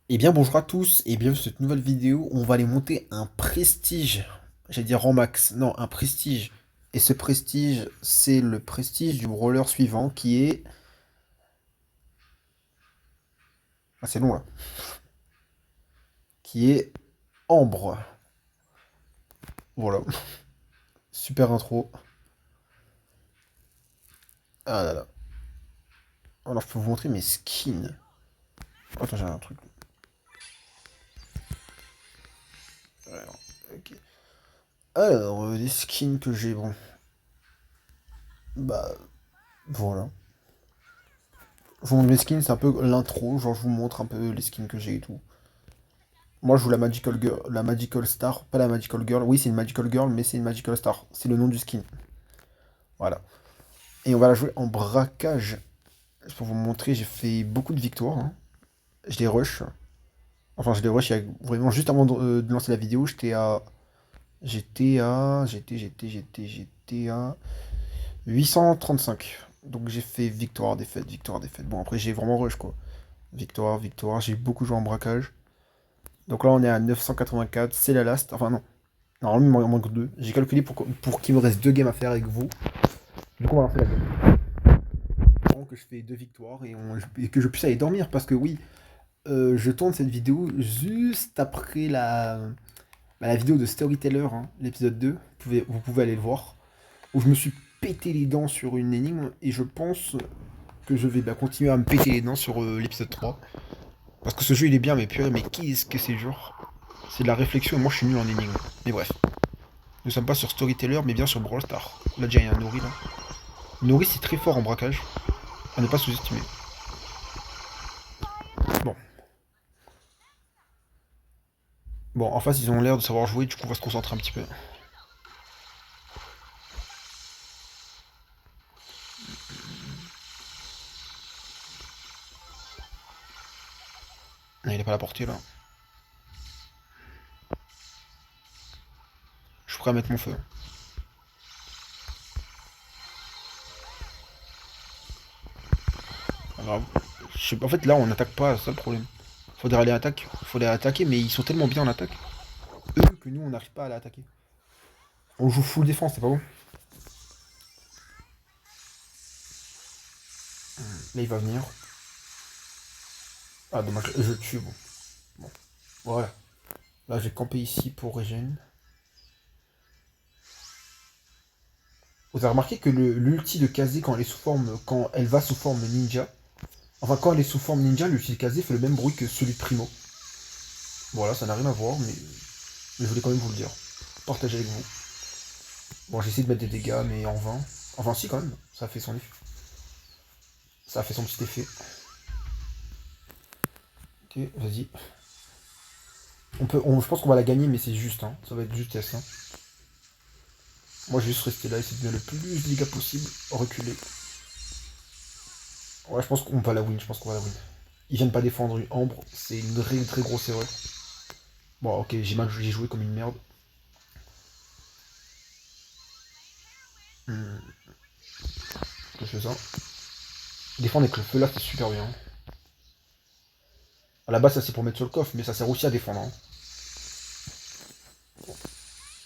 Eh bien bonjour à tous et bienvenue sur cette nouvelle vidéo où on va aller monter un prestige. J'allais dire en max, non un prestige. Et ce prestige, c'est le prestige du brawler suivant qui est... Ah c'est long là. Qui est Ambre. Voilà, super intro. Ah là là. Alors je peux vous montrer mes skins. Attends j'ai un truc. Alors, ok. Alors les skins que j'ai, bon. Bah voilà. Je vous montre mes skins, c'est un peu l'intro, genre je vous montre un peu les skins que j'ai et tout. Moi, je joue la Magical Girl, la Magical Star, pas la Magical Girl. Oui, c'est une Magical Girl, mais c'est une Magical Star. C'est le nom du skin. Voilà. Et on va la jouer en braquage. Pour vous montrer, j'ai fait beaucoup de victoires, hein. Je les rush. Enfin, je les rush il y a vraiment juste avant de lancer la vidéo. J'étais à 835. Donc j'ai fait victoire, défaite, victoire, défaite. Bon, après, j'ai vraiment rush, quoi. Victoire, victoire. J'ai beaucoup joué en braquage. Donc là, on est à 984. C'est la last. Enfin, non. Normalement, il m'en manque deux. J'ai calculé pour qu'il me reste deux games à faire avec vous. Du coup, on va lancer la game. Avant que je fais deux victoires et que je puisse aller dormir. Parce que oui, je tourne cette vidéo juste après la vidéo de Storyteller, hein, l'épisode 2. Vous pouvez aller le voir. Où je me suis pété les dents sur une énigme. Et je pense que je vais continuer à me péter les dents sur l'épisode 3. Parce que ce jeu il est bien, mais purée, mais qu'est-ce que c'est dur. C'est de la réflexion et moi je suis nul en énigme. Mais bref. Nous sommes pas sur Storyteller, mais bien sur Brawl Stars. Là déjà il y a un Nori là. Nori c'est très fort en braquage. À ne pas sous-estimer. Bon. Bon, en face ils ont l'air de savoir jouer, du coup on va se concentrer un petit peu. Ah, il est pas à la portée là. Je suis prêt à mettre mon feu. Pas grave. En fait là on n'attaque pas, c'est ça le problème. Faudrait aller attaquer. Faudrait attaquer, mais ils sont tellement bien en attaque. Eux que nous on n'arrive pas à l'attaquer. On joue full défense, c'est pas bon. Là il va venir. Ah dommage, je le tue bon. Bon. Voilà. Là j'ai campé ici pour regen. Vous avez remarqué que l'ulti de Kazé quand elle va sous forme ninja, enfin quand elle est sous forme ninja, l'ulti de Kazé fait le même bruit que celui de Primo. Voilà, ça n'a rien à voir, mais je voulais quand même vous le dire. Partager avec vous. Bon, j'ai essayé de mettre des dégâts, mais en vain. Enfin si quand même, ça a fait son effet. Ça a fait son petit effet. Ok, vas-y. Je pense qu'on va la gagner, mais c'est juste, hein. Ça va être justesse, hein. Moi, je vais juste rester là, essayer de mettre le plus de dégâts possible, reculer. Ouais, je pense qu'on va la win, je pense qu'on va la win. Ils viennent pas défendre une Ambre, c'est une très, très grosse erreur. Bon, ok, j'ai joué comme une merde. Je fais ça. Défendre avec le feu là, c'est super bien. À la base, ça c'est pour mettre sur le coffre, mais ça sert aussi à défendre, hein.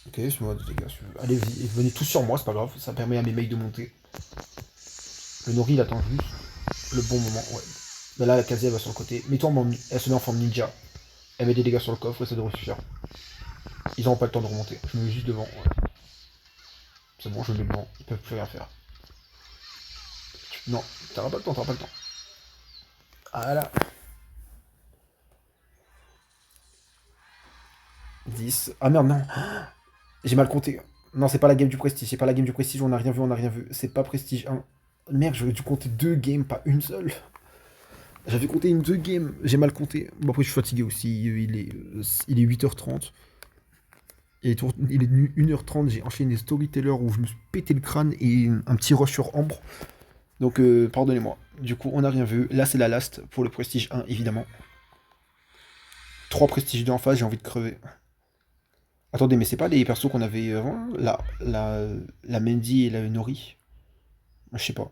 Ok, c'est moi, les gars. Allez-y, venez tous sur moi, c'est pas grave, ça permet à mes mails de monter. Le Nori, il attend juste le bon moment, ouais. Mais là, la casier, elle va sur le côté. Mets-toi elle se met en forme ninja. Elle met des dégâts sur le coffre et ça devrait suffire. Ils n'auront pas le temps de remonter. Je me mets juste devant, ouais. C'est bon, je me mets devant. Ils peuvent plus rien faire. Non, t'auras pas le temps, t'auras pas le temps. Ah là. 10. Ah merde, non. J'ai mal compté. Non, c'est pas la game du prestige. C'est pas la game du prestige, on a rien vu, on a rien vu. C'est pas prestige 1. Merde, j'aurais dû compter deux games, pas une seule. J'avais compté une deux games, j'ai mal compté. Bon, après, je suis fatigué aussi. Il est 8h30. Il est 1h30, j'ai enchaîné Storyteller où je me suis pété le crâne et un petit rush sur Ambre. Donc, pardonnez-moi. Du coup, on n'a rien vu. Là, c'est la last pour le prestige 1, évidemment. 3 prestiges 2 en face, j'ai envie de crever. Attendez, mais c'est pas les persos qu'on avait avant, la Mendy et la Nori. Je sais pas.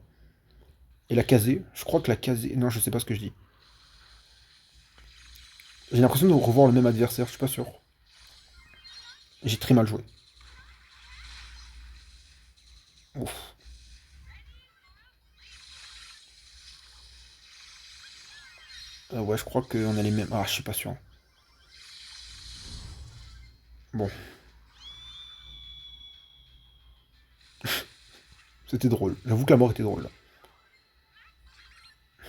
Et la Kazé. Je crois que la Kazé. Non, je sais pas ce que je dis. J'ai l'impression de revoir le même adversaire, je suis pas sûr. J'ai très mal joué. Ouf. Ouais, je crois qu'on a les mêmes. Ah, je suis pas sûr. Bon, c'était drôle. J'avoue que la mort était drôle.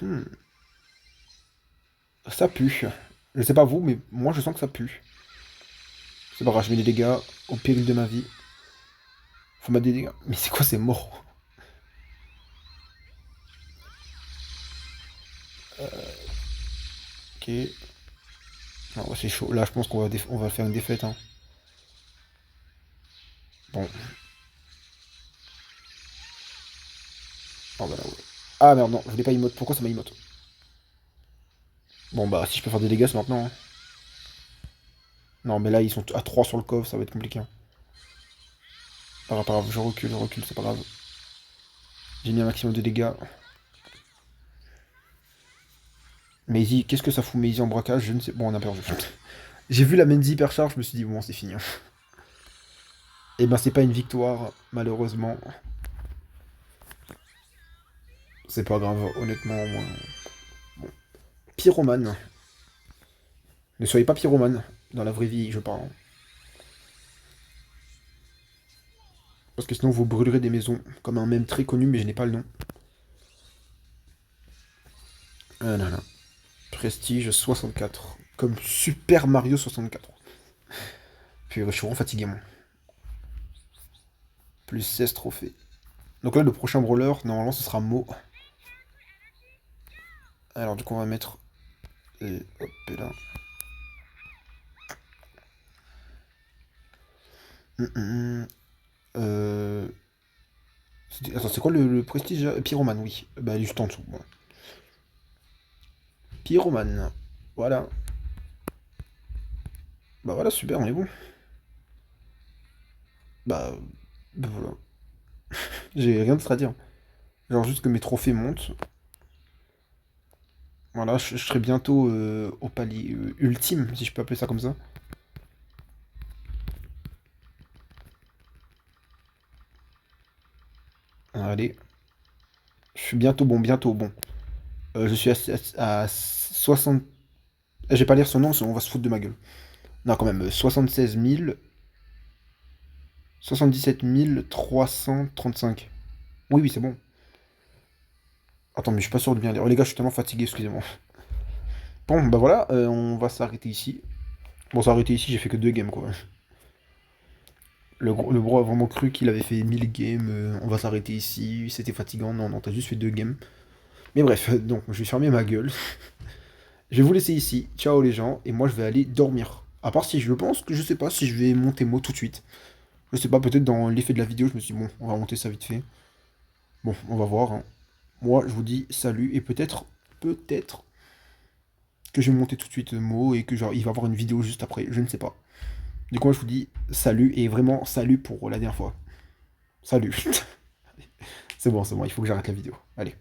Hmm, ça pue. Je sais pas vous, mais moi je sens que ça pue. C'est pas grave, je mets des dégâts au péril de ma vie. Faut mettre des dégâts. Mais c'est quoi ces morts? Ok. Ah ouais, c'est chaud. Là, je pense qu'on va, on va faire une défaite. Hein. Bon. Oh, bah là, ouais. Ah merde, non, je voulais pas emote. Pourquoi ça m'a emote? Bon, bah, si je peux faire des dégâts, c'est maintenant. Hein. Non, mais là, ils sont à 3 sur le coffre, ça va être compliqué. Hein. Pas grave, je recule, c'est pas grave. J'ai mis un maximum de dégâts. Maisie, qu'est-ce que ça fout Maisie en braquage? Je ne sais. Bon, on a perdu. J'ai vu la Menzi hypercharge, je me suis dit, bon, c'est fini. Hein. Et ben, c'est pas une victoire, malheureusement. C'est pas grave, honnêtement. Moi... Bon. Pyromane. Ne soyez pas pyromane. Dans la vraie vie, je parle. Parce que sinon, vous brûlerez des maisons. Comme un mème très connu, mais je n'ai pas le nom. Ah là là. Prestige 64. Comme Super Mario 64. Puis je suis vraiment fatigué, moi. Plus 16 trophées. Donc là, le prochain brawler, normalement, ce sera Mo. Alors, du coup, on va mettre... Et hop, et là. Hum, hum, hum. Euh... Attends, c'est quoi le prestige Pyromane, oui. Bah, il est juste en dessous. Bon. Pyromane. Voilà. Bah voilà, super, on est bon. Bah, bah voilà. J'ai rien d'autre à dire. Genre juste que mes trophées montent. Voilà, je serai bientôt au palier ultime, si je peux appeler ça comme ça. Allez. Je suis bientôt bon, bientôt bon. Je suis à 60... Je vais pas lire son nom, sinon on va se foutre de ma gueule. Non, quand même, 76 000... 77 335. Oui, oui, c'est bon. Attends, mais je suis pas sûr de bien lire. Oh les gars, je suis tellement fatigué, excusez-moi. Bon, bah voilà, on va s'arrêter ici. Bon, s'arrêter ici, j'ai fait que 2 games, quoi. Le bro a vraiment cru qu'il avait fait 1000 games, on va s'arrêter ici, c'était fatigant. Non, non, t'as juste fait 2 games. Mais bref, donc, je vais fermer ma gueule. Je vais vous laisser ici. Ciao les gens, et moi je vais aller dormir. À part si je pense que je sais pas si je vais monter Mo tout de suite. Je sais pas, peut-être dans l'effet de la vidéo, je me suis dit, bon, on va monter ça vite fait. Bon, on va voir. Hein. Moi, je vous dis salut, et peut-être que je vais monter tout de suite Mo, et que genre, il va y avoir une vidéo juste après, je ne sais pas. Du coup, moi, je vous dis salut, et vraiment salut pour la dernière fois. Salut. C'est bon, il faut que j'arrête la vidéo. Allez.